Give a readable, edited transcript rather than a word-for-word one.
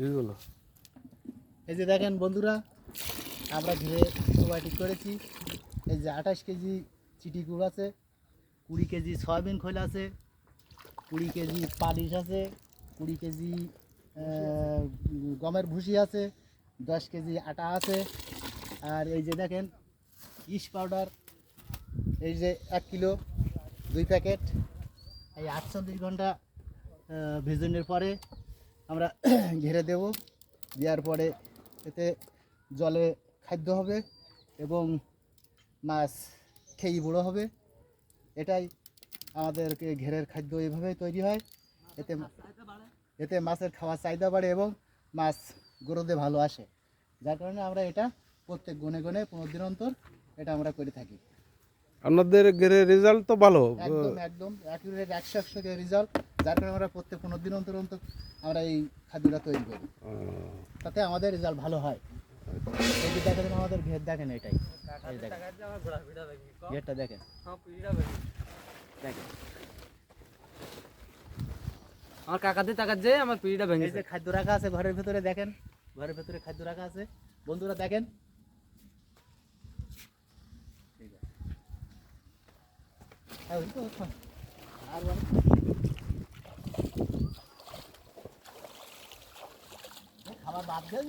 এইগুলো এই যে দেখেন বন্ধুরা, আমরা ঘিরে প্রোবায়োটিক করেছি। এই যে 28 কেজি চিটি গুড় আছে, 20 কেজি সয়াবিন খোল আছে, 20 কেজি পালিশ আছে, 20 কেজি গমের ভুসি আছে, 10 কেজি আটা আছে। আর এই যে দেখেন ইস্ট পাউডার, এই যে 1 কিলো 2 প্যাকেট। এই 48 ঘন্টা ভিজনের পরে আমরা ঘিরে দেব। দেওয়ার পরে এতে জলে খাদ্য হবে এবং মাছ খেয়ে বড়ো হবে। এটাই আমাদেরকে ঘেরের খাদ্য এইভাবেই তৈরি হয়। এতে এতে মাছের খাওয়ার চাহিদা বাড়ে এবং মাছ গ্রোথে ভালো আসে। যার কারণে আমরা এটা প্রত্যেক গনে গনে 15 দিন অন্তর এটা আমরা করে থাকি। আপনাদের ঘেরের রেজাল্ট তো ভালো। একদম একদম অ্যাকুরেট 100% রেজাল্ট। যার কারণে আমরা প্রত্যেক 15 দিন অন্তর অন্তর আমরা এই খাদ্যটা তৈরি করি, তাতে আমাদের রেজাল্ট ভালো হয়। এই যে দেখেন আমাদের ঘের দেখেন, এটাই এই দেখেন ঘেরটা দেখেন দেখেন। আমার কাকাতে টাকা যে আমার পিড়িটা ভেঙে এই যে খাদ্য রাখা আছে ঘরের ভেতরে, দেখেন ঘরের ভেতরে খাদ্য রাখা আছে বন্ধুরা দেখেন। ঠিক আছে আর খাবার বাদ দিয়ে